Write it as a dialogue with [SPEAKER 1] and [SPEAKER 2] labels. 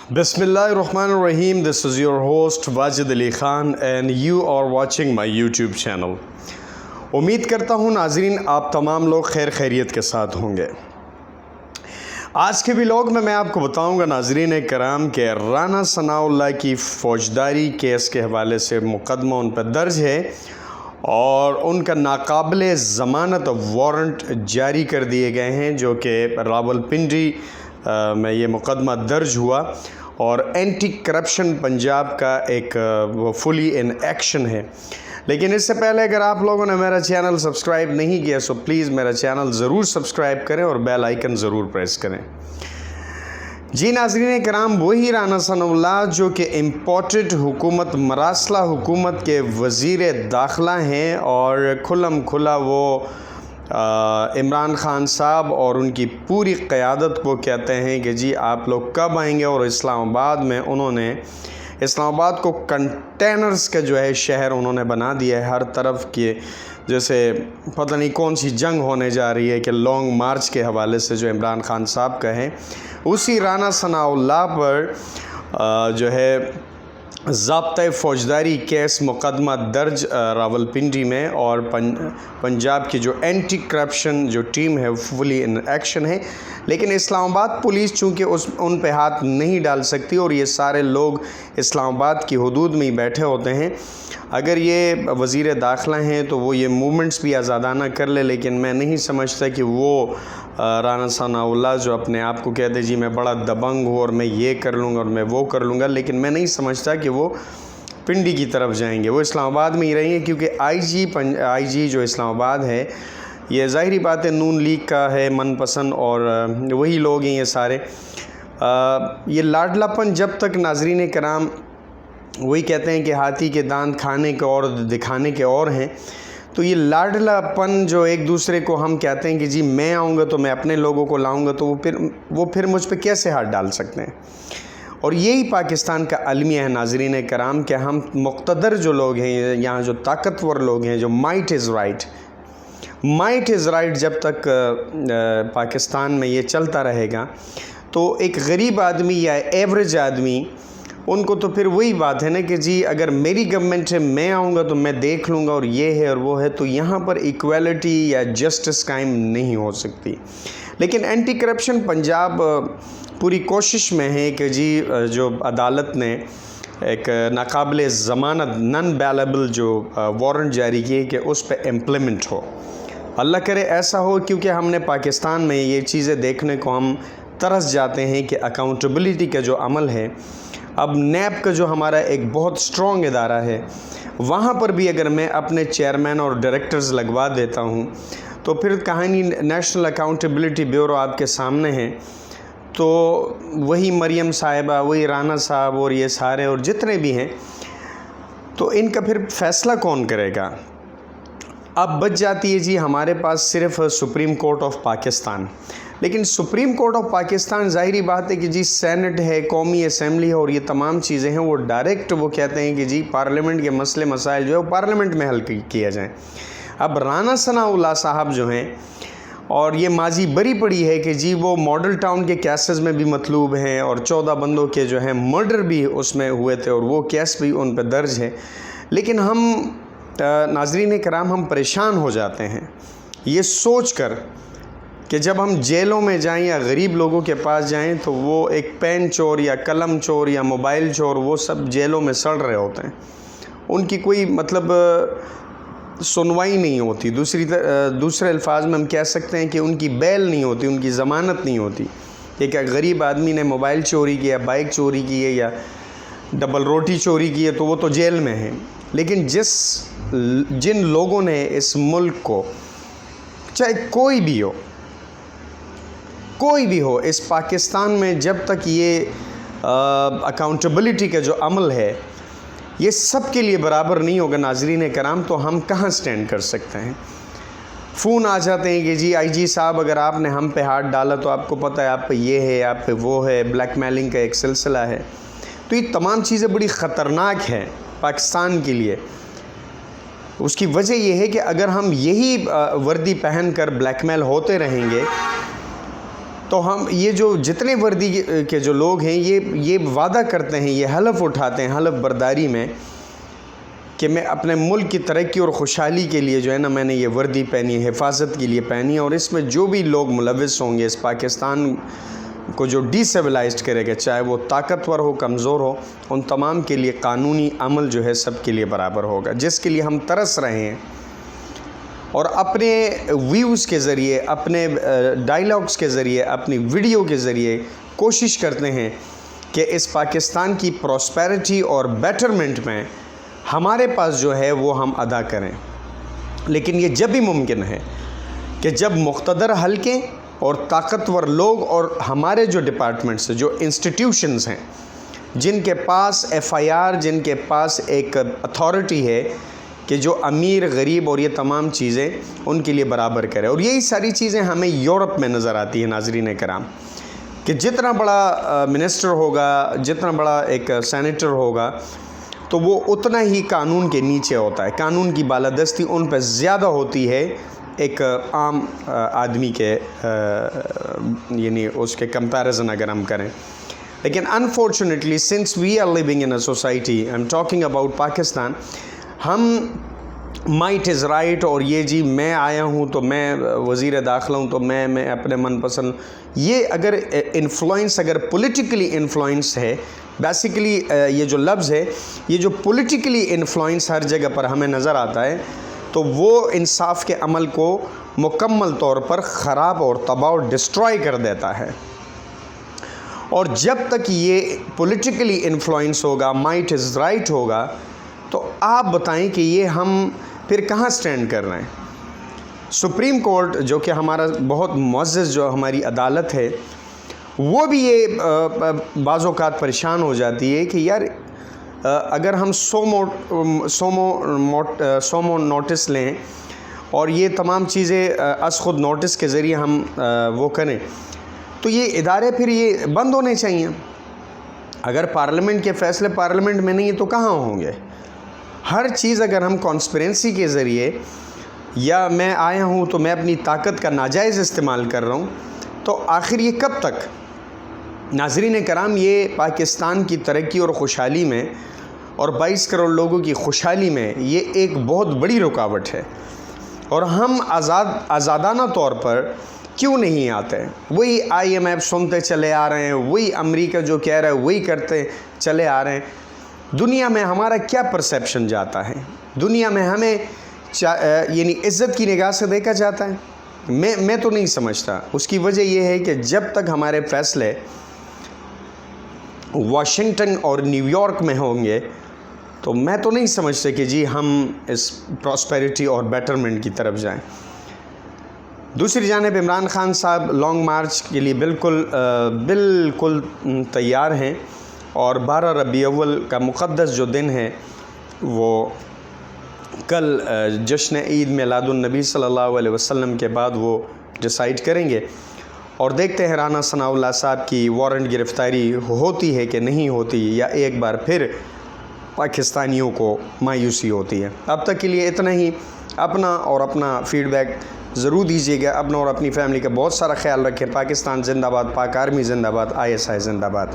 [SPEAKER 1] Bismillahirrahmanirrahim. This is your host Wajid Ali Khan and you are watching my YouTube channel. उम्मीद करता हूँ नाज़रीन आप तमाम लोग खैर खैरियत के साथ होंगे। आज के व्लॉग में मैं आपको बताऊँगा नाज़रीन कराम के राना सनाउल्लाह की फ़ौजदारी केस के हवाले से मुकदमा उन पर दर्ज है और उनका नाकाबिल ज़मानत वारंट जारी कर दिए गए हैं, जो कि रावलपिंडी में ये मुकदमा दर्ज हुआ और एंटी करप्शन पंजाब का एक वो फुली इन एक्शन है। लेकिन इससे पहले अगर आप लोगों ने मेरा चैनल सब्सक्राइब नहीं किया सो प्लीज़ मेरा चैनल ज़रूर सब्सक्राइब करें और बेल आइकन ज़रूर प्रेस करें। जी नाज़रीन कराम, वही राना सनाउल्लाह जो कि इम्पोर्टेड हुकूमत मरासला हुकूमत के वज़ीर दाखिला हैं और खुल्लम खुला वो इमरान ख़ान साहब और उनकी पूरी क़यादत को कहते हैं कि जी आप लोग कब आएंगे, और इस्लामाबाद में उन्होंने इस्लामाबाद को कंटेनर्स का जो है शहर उन्होंने बना दिया है। हर तरफ के जैसे पता नहीं कौन सी जंग होने जा रही है कि लॉन्ग मार्च के हवाले से जो इमरान ख़ान साहब का है, उसी राना सनाउल्लाह पर जो है ज़ाब्ता फ़ौजदारी केस मुकदमा दर्ज रावलपिंडी में और पंजाब की जो एंटी करप्शन जो टीम है फुली इन एक्शन है। लेकिन इस्लामाबाद पुलिस चूँकि उन पे हाथ नहीं डाल सकती और ये सारे लोग इस्लामाबाद की हदूद में ही बैठे होते हैं। अगर ये वज़ीर दाखिला हैं तो वो ये मूवमेंट्स भी आज़ादाना कर ले, लेकिन मैं नहीं समझता कि वो राना सनाउल्लाह जो अपने आप को कहते जी मैं बड़ा दबंग हूँ और मैं ये कर लूँगा और मैं वो कर लूँगा, लेकिन मैं नहीं समझता कि वो पिंडी की तरफ जाएंगे। वो इस्लामाबाद में ही रहेंगे क्योंकि आईजी जो इस्लामाबाद है ये ज़ाहिरी बात है नून लीग का है मनपसंद और वही लोग हैं ये सारे। ये लाडलापन जब तक नाज़रीन कराम वही कहते हैं कि हाथी के दांत खाने के और दिखाने के और हैं, तो ये लाडलापन जो एक दूसरे को हम कहते हैं कि जी मैं आऊँगा तो मैं अपने लोगों को लाऊँगा, तो वो फिर मुझ पे कैसे हाथ डाल सकते हैं। और यही पाकिस्तान का अलमिया है नाज़रीन कराम कि हम मुक़्तदर जो लोग हैं, यहाँ जो ताकतवर लोग हैं, जो माइट इज़ राइट जब तक पाकिस्तान में ये चलता रहेगा तो एक गरीब आदमी या एवरेज आदमी उनको तो फिर वही बात है ना कि जी अगर मेरी गवर्नमेंट है मैं आऊँगा तो मैं देख लूँगा और ये है और वो है, तो यहाँ पर इक्वालिटी या जस्टिस कायम नहीं हो सकती। लेकिन एंटी करप्शन पंजाब पूरी कोशिश में है कि जी जो अदालत ने एक नाकाबिल ज़मानत नॉन बेलेबल जो वारंट जारी किए कि उस पर इम्प्लीमेंट हो। अल्लाह करे ऐसा हो, क्योंकि हमने पाकिस्तान में ये चीज़ें देखने को हम तरस जाते हैं कि अकाउंटेबिलिटी का जो अमल है, अब नैब का जो हमारा एक बहुत स्ट्रॉन्ग इदारा है वहाँ पर भी अगर मैं अपने चेयरमैन और डायरेक्टर्स लगवा देता हूँ तो फिर कहानी नेशनल अकाउंटेबिलिटी ब्यूरो आपके सामने है। तो वही मरियम साहिबा, वही राना साहब और ये सारे और जितने भी हैं, तो इनका फिर फ़ैसला कौन करेगा। अब बच जाती है जी हमारे पास सिर्फ सुप्रीम कोर्ट ऑफ पाकिस्तान। लेकिन सुप्रीम कोर्ट ऑफ पाकिस्तान ज़ाहिरी बात है कि जी सेनेट है, कौमी असम्बली है और ये तमाम चीज़ें हैं, वो डायरेक्ट वो कहते हैं कि जी पार्लियामेंट के मसले मसाइल जो है वो पार्लियामेंट में हल किया जाए। अब राना सनाउल्लाह साहब जो हैं, और ये माजी बरी पड़ी है कि जी वो मॉडल टाउन के केसेस में भी मतलूब हैं और 14 बंदों के जो हैं मर्डर भी उसमें हुए थे और वो केस भी उन पर दर्ज है। लेकिन हम नाज़रीन कराम हम परेशान हो जाते हैं ये सोच कर कि जब हम जेलों में जाएं या गरीब लोगों के पास जाएं तो वो एक पेन चोर या कलम चोर या मोबाइल चोर वो सब जेलों में सड़ रहे होते हैं, उनकी कोई मतलब सुनवाई नहीं होती। दूसरे अल्फाज में हम कह सकते हैं कि उनकी बेल नहीं होती, उनकी ज़मानत नहीं होती। एक गरीब आदमी ने मोबाइल चोरी किया, बाइक चोरी की है या डबल रोटी चोरी की है तो वो तो जेल में है। लेकिन जिन लोगों ने इस मुल्क को, चाहे कोई भी हो इस पाकिस्तान में, जब तक ये अकाउंटेबिलिटी का जो अमल है ये सब के लिए बराबर नहीं होगा नाज़रीन कराम, तो हम कहाँ स्टैंड कर सकते हैं। फ़ोन आ जाते हैं कि जी आईजी साहब अगर आपने हम पे हाथ डाला तो आपको पता है आप पे ये है, आप पे वो है, ब्लैकमेलिंग का एक सिलसिला है। तो ये तमाम चीज़ें बड़ी ख़तरनाक हैं पाकिस्तान के लिए। उसकी वजह यह है कि अगर हम यही वर्दी पहन कर ब्लैकमेल होते रहेंगे تو ہم یہ جو جتنے وردی کے جو لوگ ہیں یہ وعدہ کرتے ہیں، یہ حلف اٹھاتے ہیں حلف برداری میں کہ میں اپنے ملک کی ترقی اور خوشحالی کے لیے جو ہے نا میں نے یہ وردی پہنی ہے، حفاظت کے لیے پہنی ہے، اور اس میں جو بھی لوگ ملوث ہوں گے اس پاکستان کو جو ڈی سیولائزڈ کرے گا، چاہے وہ طاقتور ہو کمزور ہو، ان تمام کے لیے قانونی عمل جو ہے سب کے لیے برابر ہوگا، جس کے لیے ہم ترس رہے ہیں اور اپنے ویوز کے ذریعے، اپنے ڈائیلاگز کے ذریعے، اپنی ویڈیو کے ذریعے کوشش کرتے ہیں کہ اس پاکستان کی پراسپیرٹی اور بیٹرمنٹ میں ہمارے پاس جو ہے وہ ہم ادا کریں۔ لیکن یہ جب بھی ممکن ہے کہ جب مقتدر حلقے اور طاقتور لوگ اور ہمارے جو ڈپارٹمنٹس جو انسٹیٹیوشنز ہیں، جن کے پاس ایف آئی آر، جن کے پاس ایک اتھارٹی ہے کہ جو امیر غریب اور یہ تمام چیزیں ان کے لیے برابر کرے، اور یہی ساری چیزیں ہمیں یورپ میں نظر آتی ہیں ناظرین کرام، کہ جتنا بڑا منسٹر ہوگا، جتنا بڑا ایک سینیٹر ہوگا، تو وہ اتنا ہی قانون کے نیچے ہوتا ہے، قانون کی بالادستی ان پہ زیادہ ہوتی ہے ایک عام آدمی کے یعنی اس کے کمپیریزن اگر ہم کریں۔ لیکن unfortunately since we are living in a society, I am talking about Pakistan, ہم مائٹ از رائٹ، اور یہ جی میں آیا ہوں تو میں وزیر داخلہ ہوں تو میں اپنے من پسند، یہ اگر انفلوئنس اگر پولیٹیکلی انفلوئنس ہے، بیسیکلی یہ جو لفظ ہے، یہ جو پولیٹیکلی انفلوئنس ہر جگہ پر ہمیں نظر آتا ہے، تو وہ انصاف کے عمل کو مکمل طور پر خراب اور تباہ اور ڈسٹرائے کر دیتا ہے۔ اور جب تک یہ پولیٹیکلی انفلوئنس ہوگا، مائٹ از رائٹ ہوگا، تو آپ بتائیں کہ یہ ہم پھر کہاں سٹینڈ کر رہے ہیں؟ سپریم کورٹ جو کہ ہمارا بہت معزز جو ہماری عدالت ہے، وہ بھی یہ بعض اوقات پریشان ہو جاتی ہے کہ یار اگر ہم سومو نوٹس لیں اور یہ تمام چیزیں از خود نوٹس کے ذریعے ہم وہ کریں، تو یہ ادارے پھر یہ بند ہونے چاہیے۔ اگر پارلیمنٹ کے فیصلے پارلیمنٹ میں نہیں تو کہاں ہوں گے؟ ہر چیز اگر ہم کانسپیرنسی کے ذریعے، یا میں آیا ہوں تو میں اپنی طاقت کا ناجائز استعمال کر رہا ہوں، تو آخر یہ کب تک؟ ناظرین کرام، یہ پاکستان کی ترقی اور خوشحالی میں اور 22 کروڑ لوگوں کی خوشحالی میں یہ ایک بہت بڑی رکاوٹ ہے، اور ہم آزادانہ طور پر کیوں نہیں آتے؟ وہی آئی ایم ایف سنتے چلے آ رہے ہیں، وہی امریکہ جو کہہ رہا ہے وہی کرتے چلے آ رہے ہیں۔ دنیا میں ہمارا کیا پرسیپشن جاتا ہے؟ دنیا میں ہمیں یعنی عزت کی نگاہ سے دیکھا جاتا ہے؟ میں تو نہیں سمجھتا۔ اس کی وجہ یہ ہے کہ جب تک ہمارے فیصلے واشنگٹن اور نیو یارک میں ہوں گے، تو میں تو نہیں سمجھتا کہ جی ہم اس پراسپیرٹی اور بیٹرمنٹ کی طرف جائیں۔ دوسری جانب عمران خان صاحب لانگ مارچ کے لیے بالکل تیار ہیں، اور 12 ربیع اول کا مقدس جو دن ہے وہ کل جشن عید میلاد النبی صلی اللہ علیہ وسلم کے بعد وہ ڈیسائیڈ کریں گے، اور دیکھتے ہیں رانا ثناء اللہ صاحب کی وارنٹ گرفتاری ہوتی ہے کہ نہیں ہوتی، یا ایک بار پھر پاکستانیوں کو مایوسی ہوتی ہے۔ اب تک کے لیے اتنا ہی۔ اپنا فیڈ بیک ضرور دیجیے گا، اپنا اور اپنی فیملی کا بہت سارا خیال رکھیں۔ پاکستان زندہ باد، پاک آرمی زندہ باد، ISI زندہ باد۔